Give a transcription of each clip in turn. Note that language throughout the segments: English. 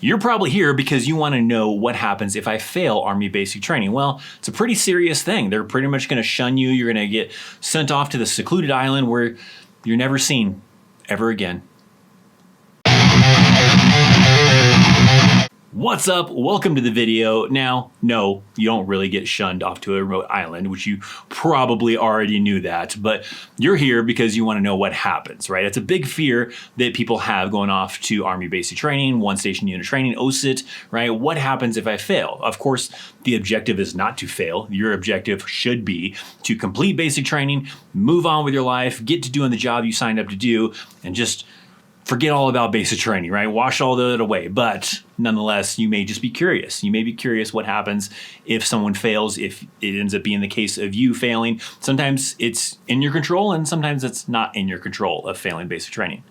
You're probably here because you want to know what happens if I fail Army basic training. Well, it's a pretty serious thing. They're pretty much going to shun you. You're going to get sent off to the secluded island where you're never seen ever again. What's up? Welcome to the video. Now, no, you don't really get shunned off to a remote island, which you probably already knew that, but you're here because you want to know what happens, right? It's a big fear that people have going off to Army basic training, one station unit training, OSIT, right? What happens if I fail? Of course, the objective is not to fail. Your objective should be to complete basic training, move on with your life, get to doing the job you signed up to do, and just forget all about basic training, right? Wash all that away. But nonetheless, you may just be curious. You may be curious what happens if someone fails, if it ends up being the case of you failing. Sometimes it's in your control and sometimes it's not in your control of failing basic training.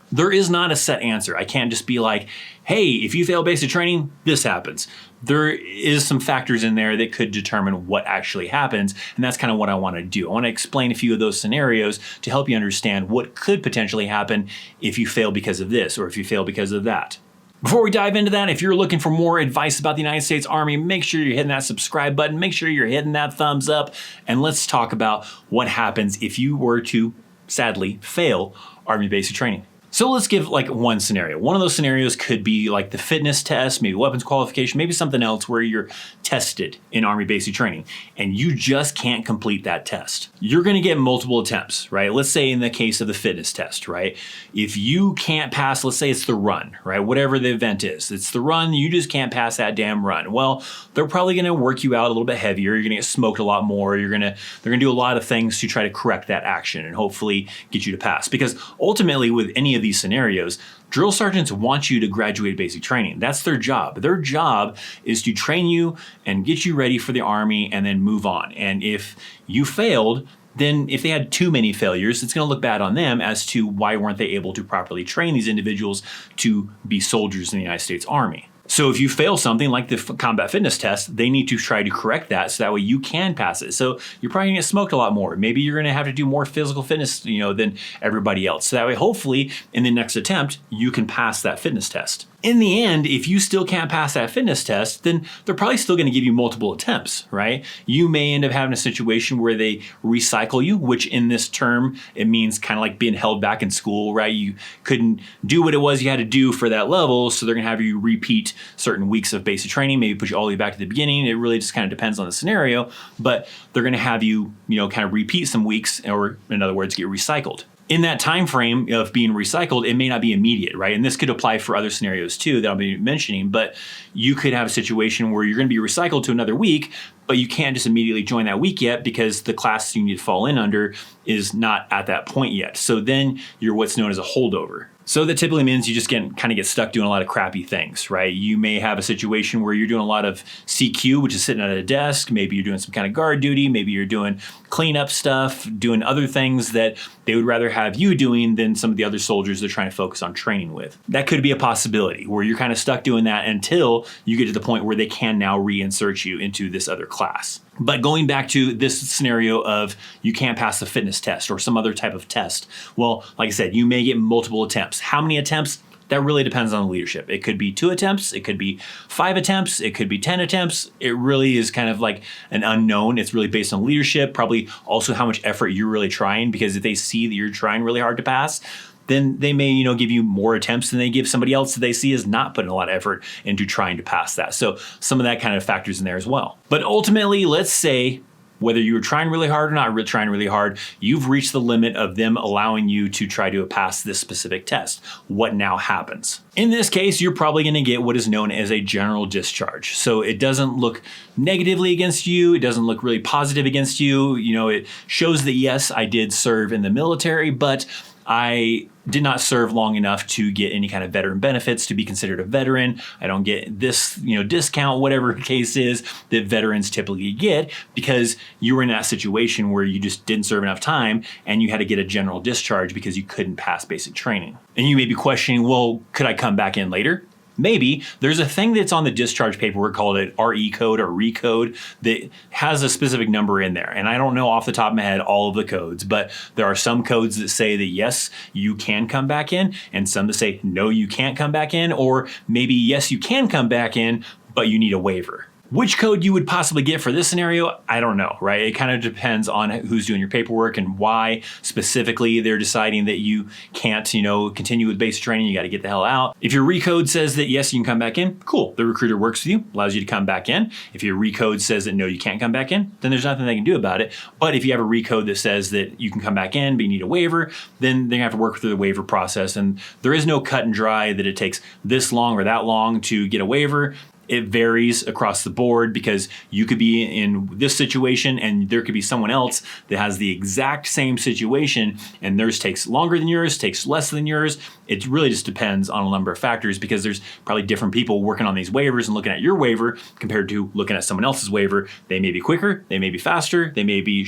There is not a set answer. I can't just be like, hey, if you fail basic training, this happens. There is some factors in there that could determine what actually happens, and that's kind of what I want to do. I want to explain a few of those scenarios to help you understand what could potentially happen if you fail because of this or if you fail because of that. Before we dive into that, if you're looking for more advice about the United States Army, make sure you're hitting that subscribe button, make sure you're hitting that thumbs up, and let's talk about what happens if you were to, sadly, fail Army basic training. So let's give like one scenario. One of those scenarios could be like the fitness test, maybe weapons qualification, maybe something else where you're tested in Army basic training and you just can't complete that test. You're going to get multiple attempts, right? Let's say in the case of the fitness test, right? If you can't pass, let's say it's the run, right? Whatever the event is, it's the run, you just can't pass that damn run. Well, they're probably going to work you out a little bit heavier. You're going to get smoked a lot more. They're going to do a lot of things to try to correct that action and hopefully get you to pass. Because ultimately with any of these scenarios, drill sergeants want you to graduate basic training. That's their job. Their job is to train you and get you ready for the Army and then move on. And if you failed, then if they had too many failures, it's going to look bad on them as to why weren't they able to properly train these individuals to be soldiers in the United States Army. So if you fail something like the combat fitness test, they need to try to correct that so that way you can pass it. So you're probably gonna get smoked a lot more. Maybe you're gonna have to do more physical fitness, than everybody else. So that way, hopefully, in the next attempt, you can pass that fitness test. In the end, if you still can't pass that fitness test, then they're probably still gonna give you multiple attempts, right? You may end up having a situation where they recycle you, which in this term, it means kind of like being held back in school, right? You couldn't do what it was you had to do for that level, so they're gonna have you repeat certain weeks of basic training, maybe push you all the way back to the beginning. It really just kind of depends on the scenario, but they're gonna have you, kind of repeat some weeks, or in other words, get recycled. In that time frame of being recycled, it may not be immediate, right? And this could apply for other scenarios too that I'll be mentioning, but you could have a situation where you're gonna be recycled to another week, but you can't just immediately join that week yet because the class you need to fall in under is not at that point yet. So then you're what's known as a holdover. So that typically means you just kind of get stuck doing a lot of crappy things, right? You may have a situation where you're doing a lot of CQ, which is sitting at a desk. Maybe you're doing some kind of guard duty. Maybe you're doing cleanup stuff, doing other things that they would rather have you doing than some of the other soldiers they're trying to focus on training with. That could be a possibility where you're kind of stuck doing that until you get to the point where they can now reinsert you into this other class. But going back to this scenario of you can't pass the fitness test or some other type of test, well, like I said, you may get multiple attempts. How many attempts? That really depends on the leadership. It could be 2 attempts, it could be 5 attempts, it could be 10 attempts. It really is kind of like an unknown. It's really based on leadership, probably also how much effort you're really trying, because if they see that you're trying really hard to pass, then they may, give you more attempts than they give somebody else that they see is not putting a lot of effort into trying to pass that. So some of that kind of factors in there as well. But ultimately, let's say whether you were trying really hard or not trying really hard, you've reached the limit of them allowing you to try to pass this specific test. What now happens? In this case, you're probably going to get what is known as a general discharge. So it doesn't look negatively against you. It doesn't look really positive against you. It shows that yes, I did serve in the military, but I did not serve long enough to get any kind of veteran benefits to be considered a veteran. I don't get this, discount, whatever the case is that veterans typically get, because you were in that situation where you just didn't serve enough time and you had to get a general discharge because you couldn't pass basic training. And you may be questioning, well, could I come back in later? Maybe there's a thing that's on the discharge paperwork called an RE code or recode that has a specific number in there. And I don't know off the top of my head all of the codes, but there are some codes that say that yes, you can come back in, and some that say no, you can't come back in, or maybe yes, you can come back in, but you need a waiver. Which code you would possibly get for this scenario, I don't know, right? It kind of depends on who's doing your paperwork and why specifically they're deciding that you can't, continue with basic training, you got to get the hell out. If your recode says that yes, you can come back in, cool. The recruiter works with you, allows you to come back in. If your recode says that no, you can't come back in, then there's nothing they can do about it. But if you have a recode that says that you can come back in, but you need a waiver, then they're gonna have to work through the waiver process. And there is no cut and dry that it takes this long or that long to get a waiver. It varies across the board because you could be in this situation and there could be someone else that has the exact same situation and theirs takes longer than yours, takes less than yours. It really just depends on a number of factors because there's probably different people working on these waivers and looking at your waiver compared to looking at someone else's waiver. They may be quicker, they may be faster, they may be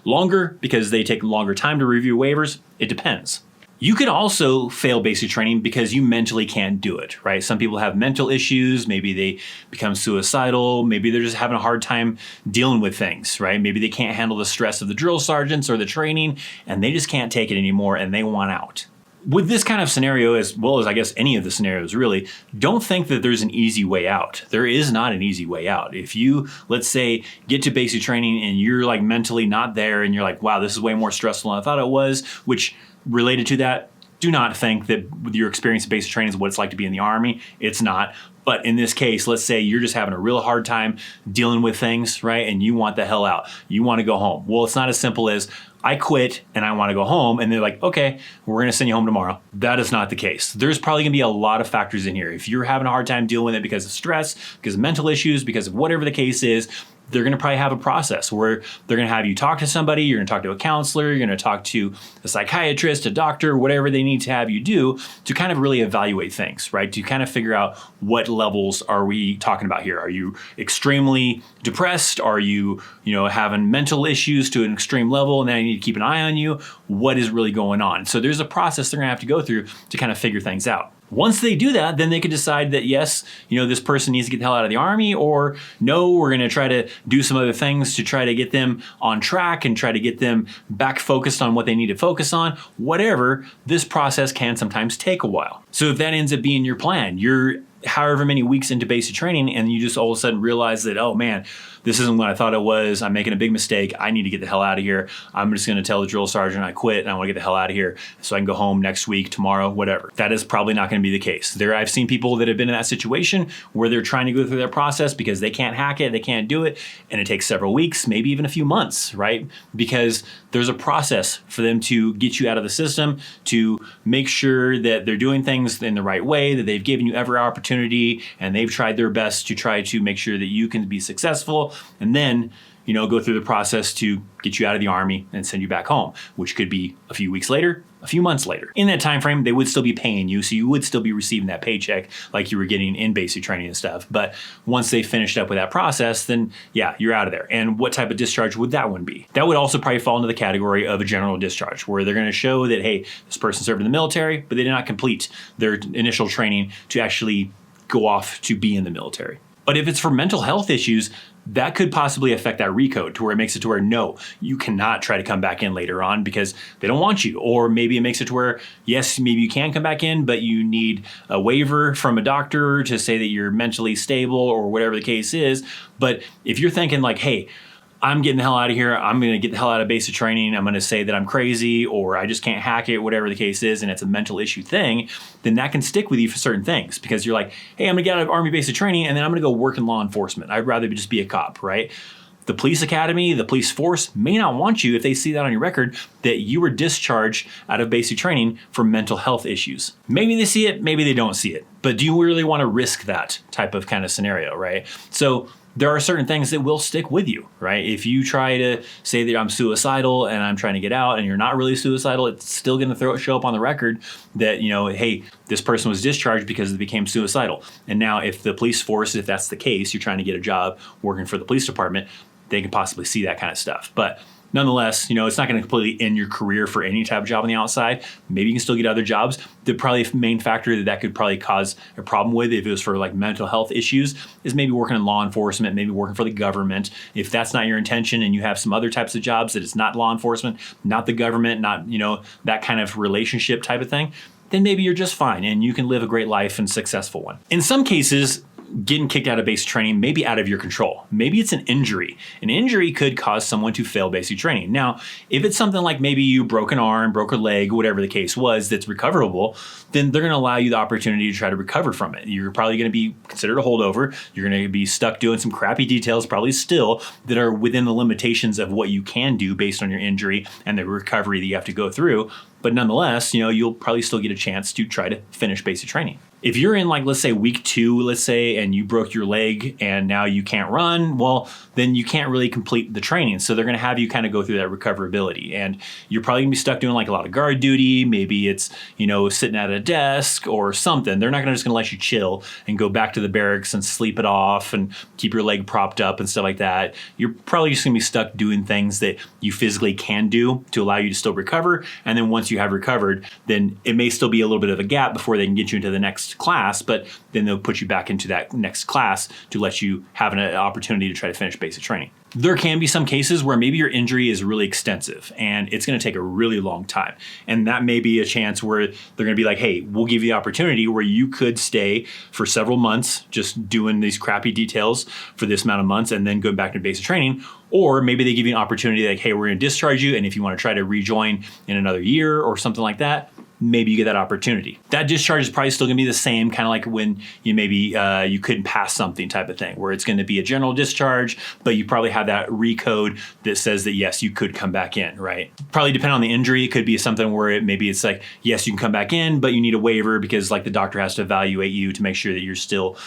longer because they take longer time to review waivers. It depends. You could also fail basic training because you mentally can't do it, right? Some people have mental issues. Maybe they become suicidal. Maybe they're just having a hard time dealing with things, right? Maybe they can't handle the stress of the drill sergeants or the training and they just can't take it anymore and they want out. With this kind of scenario, as well as I guess any of the scenarios really, don't think that there's an easy way out. There is not an easy way out. If you, let's say, get to basic training and you're like mentally not there and you're like, wow, this is way more stressful than I thought it was, which related to that, do not think that with your experience in basic training is what it's like to be in the Army. It's not. But in this case, let's say you're just having a real hard time dealing with things, right? And you want the hell out. You want to go home. Well, it's not as simple as I quit and I want to go home. And they're like, okay, we're going to send you home tomorrow. That is not the case. There's probably going to be a lot of factors in here. If you're having a hard time dealing with it because of stress, because of mental issues, because of whatever the case is, they're going to probably have a process where they're going to have you talk to somebody, you're going to talk to a counselor, you're going to talk to a psychiatrist, a doctor, whatever they need to have you do to kind of really evaluate things, right? To kind of figure out what levels are we talking about here. Are you extremely depressed? Are you, having mental issues to an extreme level and then I need to keep an eye on you? What is really going on? So there's a process they're going to have to go through to kind of figure things out. Once they do that, then they could decide that yes, this person needs to get the hell out of the Army, or no, we're going to try to do some other things to try to get them on track and try to get them back focused on what they need to focus on. Whatever, this process can sometimes take a while. So if that ends up being your plan, you're however many weeks into basic training and you just all of a sudden realize that, oh man, this isn't what I thought it was. I'm making a big mistake. I need to get the hell out of here. I'm just going to tell the drill sergeant I quit and I want to get the hell out of here so I can go home next week, tomorrow, whatever. That is probably not going to be the case. I've seen people that have been in that situation where they're trying to go through their process because they can't hack it, they can't do it, and it takes several weeks, maybe even a few months, right? Because there's a process for them to get you out of the system, to make sure that they're doing things in the right way, that they've given you every opportunity, and they've tried their best to try to make sure that you can be successful, and then go through the process to get you out of the Army and send you back home, which could be a few weeks later, a few months later. In that time frame, they would still be paying you, so you would still be receiving that paycheck like you were getting in basic training and stuff. But once they finished up with that process, then yeah, you're out of there. And what type of discharge would that one be? That would also probably fall into the category of a general discharge, where they're going to show that, hey, this person served in the military, but they did not complete their initial training to actually go off to be in the military. But if it's for mental health issues, that could possibly affect that recode to where it makes it to where, no, you cannot try to come back in later on because they don't want you. Or maybe it makes it to where, yes, maybe you can come back in, but you need a waiver from a doctor to say that you're mentally stable or whatever the case is. But if you're thinking like, hey, I'm getting the hell out of here, I'm going to get the hell out of basic training, I'm going to say that I'm crazy or I just can't hack it, whatever the case is, and it's a mental issue thing, then that can stick with you for certain things because you're like, hey, I'm going to get out of Army basic training and then I'm going to go work in law enforcement. I'd rather just be a cop, right? The police academy, the police force may not want you if they see that on your record that you were discharged out of basic training for mental health issues. Maybe they see it, maybe they don't see it. But do you really want to risk that type of kind of scenario, right? So there are certain things that will stick with you, right? If you try to say that I'm suicidal and I'm trying to get out and you're not really suicidal, it's still going to show up on the record that, hey, this person was discharged because they became suicidal. And now if the police force, if that's the case, you're trying to get a job working for the police department, they can possibly see that kind of stuff. But Nonetheless, it's not going to completely end your career for any type of job on the outside. Maybe you can still get other jobs. The probably main factor that could probably cause a problem with, if it was for like mental health issues, is maybe working in law enforcement, maybe working for the government. If that's not your intention and you have some other types of jobs that it's not law enforcement, not the government, not, that kind of relationship type of thing, then maybe you're just fine and you can live a great life and successful one. In some cases, getting kicked out of basic training may be out of your control. Maybe it's an injury. An injury could cause someone to fail basic training. Now, if it's something like maybe you broke an arm, broke a leg, whatever the case was, that's recoverable, then they're going to allow you the opportunity to try to recover from it. You're probably going to be considered a holdover. You're going to be stuck doing some crappy details, probably still, that are within the limitations of what you can do based on your injury and the recovery that you have to go through. But nonetheless, you'll probably still get a chance to try to finish basic training. If you're in let's say week 2, and you broke your leg and now you can't run, well, then you can't really complete the training. So they're going to have you kind of go through that recoverability. And you're probably going to be stuck doing a lot of guard duty. Maybe it's, sitting at a desk or something. They're not just going to let you chill and go back to the barracks and sleep it off and keep your leg propped up and stuff like that. You're probably just going to be stuck doing things that you physically can do to allow you to still recover. And then once you have recovered, then it may still be a little bit of a gap before they can get you into the next class, but then they'll put you back into that next class to let you have an opportunity to try to finish basic training. There can be some cases where maybe your injury is really extensive and it's going to take a really long time. And that may be a chance where they're going to be like, hey, we'll give you the opportunity where you could stay for several months just doing these crappy details for this amount of months and then go back to basic training. Or maybe they give you an opportunity like, hey, we're going to discharge you. And if you want to try to rejoin in another year or something like that, maybe you get that opportunity. That discharge is probably still going to be the same, kind of like when you couldn't pass something type of thing, where it's going to be a general discharge, but you probably have that recode that says that, yes, you could come back in, right? Probably depending on the injury, it could be something where maybe it's like, yes, you can come back in, but you need a waiver because the doctor has to evaluate you to make sure that you're still,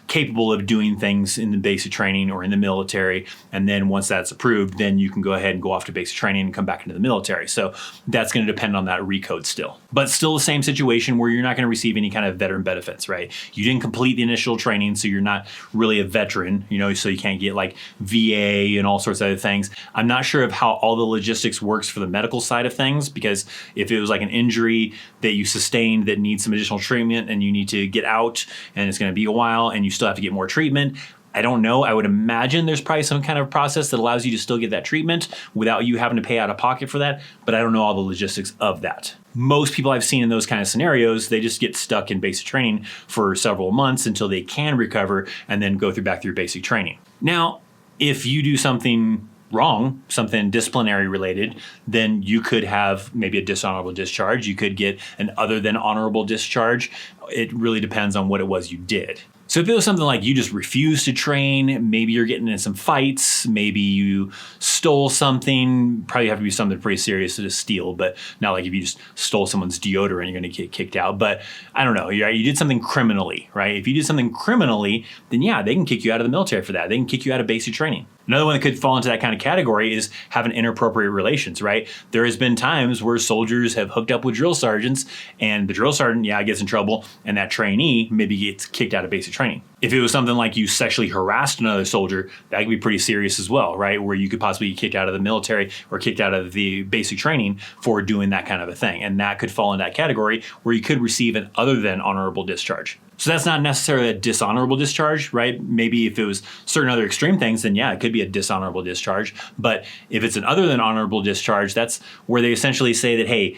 capable of doing things in the basic training or in the military. And then once that's approved, then you can go ahead and go off to basic training and come back into the military. So that's going to depend on that recode still. But still the same situation where you're not going to receive any kind of veteran benefits, right? You didn't complete the initial training, so you're not really a veteran, so you can't get VA and all sorts of other things. I'm not sure of how all the logistics works for the medical side of things, because if it was an injury that you sustained that needs some additional treatment and you need to get out and it's going to be a while and you still have to get more treatment, I don't know. I would imagine there's probably some kind of process that allows you to still get that treatment without you having to pay out of pocket for that, but I don't know all the logistics of that. Most people I've seen in those kind of scenarios, they just get stuck in basic training for several months until they can recover and then go back through basic training. Now, if you do something wrong, something disciplinary related, then you could have maybe a dishonorable discharge. You could get an other than honorable discharge. It really depends on what it was you did. So if it was something like you just refused to train, maybe you're getting in some fights, maybe you stole something, probably have to be something pretty serious to steal, but not like if you just stole someone's deodorant, you're going to get kicked out. But I don't know, you did something criminally, right? If you did something criminally, then yeah, they can kick you out of the military for that. They can kick you out of basic training. Another one that could fall into that kind of category is having inappropriate relations, right? There has been times where soldiers have hooked up with drill sergeants and the drill sergeant, gets in trouble and that trainee maybe gets kicked out of basic training. If it was something like you sexually harassed another soldier, that could be pretty serious as well, right? Where you could possibly get kicked out of the military or kicked out of the basic training for doing that kind of a thing. And that could fall in that category where you could receive an other than honorable discharge. So that's not necessarily a dishonorable discharge, right? Maybe if it was certain other extreme things, then yeah, it could be a dishonorable discharge. But if it's an other than honorable discharge, that's where they essentially say that, hey,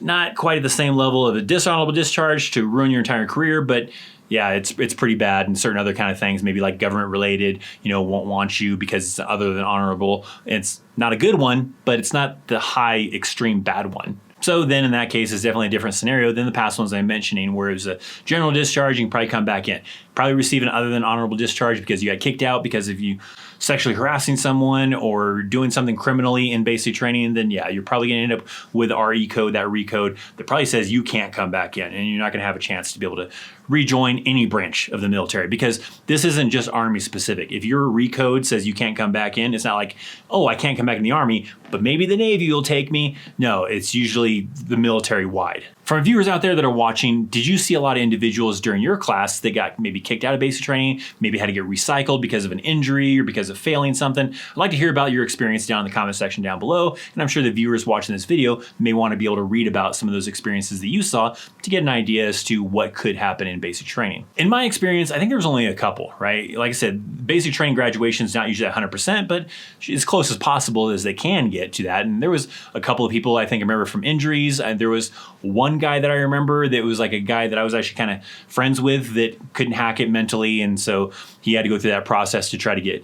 not quite at the same level of a dishonorable discharge to ruin your entire career, but yeah, it's pretty bad, and certain other kind of things, maybe like government related, won't want you because it's other than honorable. It's not a good one, but it's not the high extreme bad one. So then in that case, it's definitely a different scenario than the past ones I'm mentioning, where it was a general discharge, you can probably come back in. Probably receive an other than honorable discharge because you got kicked out because of you sexually harassing someone or doing something criminally in basic training, then yeah, you're probably going to end up with RE code, that recode that probably says you can't come back in, and you're not going to have a chance to be able to rejoin any branch of the military, because this isn't just Army specific. If your recode says you can't come back in, it's not like, oh, I can't come back in the Army, but maybe the Navy will take me. No, it's usually the military wide. For our viewers out there that are watching, did you see a lot of individuals during your class that got maybe kicked out of basic training, maybe had to get recycled because of an injury or because of failing something? I'd like to hear about your experience down in the comment section down below, and I'm sure the viewers watching this video may want to be able to read about some of those experiences that you saw to get an idea as to what could happen in basic training. In my experience, I think there was only a couple, right? Like I said, basic training graduation is not usually 100%, but as close as possible as they can get to that. And there was a couple of people I think I remember from injuries, and there was one guy that I remember that was like a guy that I was actually kind of friends with that couldn't hack it mentally, and so he had to go through that process to try to get,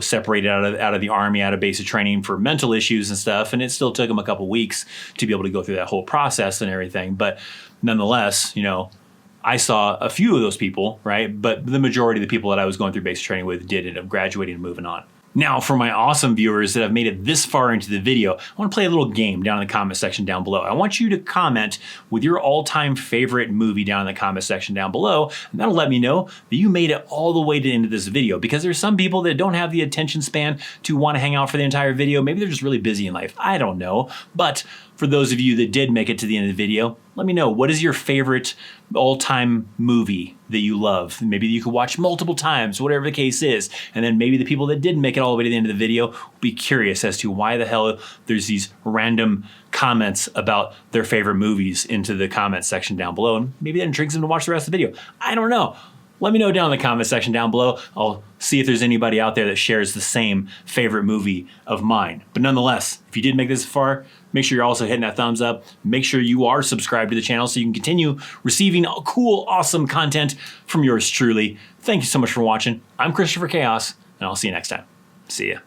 separated out of the army, out of basic training for mental issues and stuff, and it still took him a couple weeks to be able to go through that whole process and everything. But nonetheless, I saw a few of those people, right? But the majority of the people that I was going through basic training with did end up graduating and moving on. Now, for my awesome viewers that have made it this far into the video, I want to play a little game down in the comment section down below. I want you to comment with your all-time favorite movie down in the comment section down below, and that'll let me know that you made it all the way to the end of this video, because there's some people that don't have the attention span to want to hang out for the entire video. Maybe they're just really busy in life. I don't know. But for those of you that did make it to the end of the video, let me know, what is your favorite all-time movie that you love? Maybe you could watch multiple times, whatever the case is. And then maybe the people that didn't make it all the way to the end of the video will be curious as to why the hell there's these random comments about their favorite movies into the comment section down below. And maybe that intrigues them to watch the rest of the video. I don't know. Let me know down in the comment section down below. I'll see if there's anybody out there that shares the same favorite movie of mine. But nonetheless, if you did make this far, make sure you're also hitting that thumbs up. Make sure you are subscribed to the channel so you can continue receiving cool, awesome content from yours truly. Thank you so much for watching. I'm Christopher Chaos, and I'll see you next time. See ya.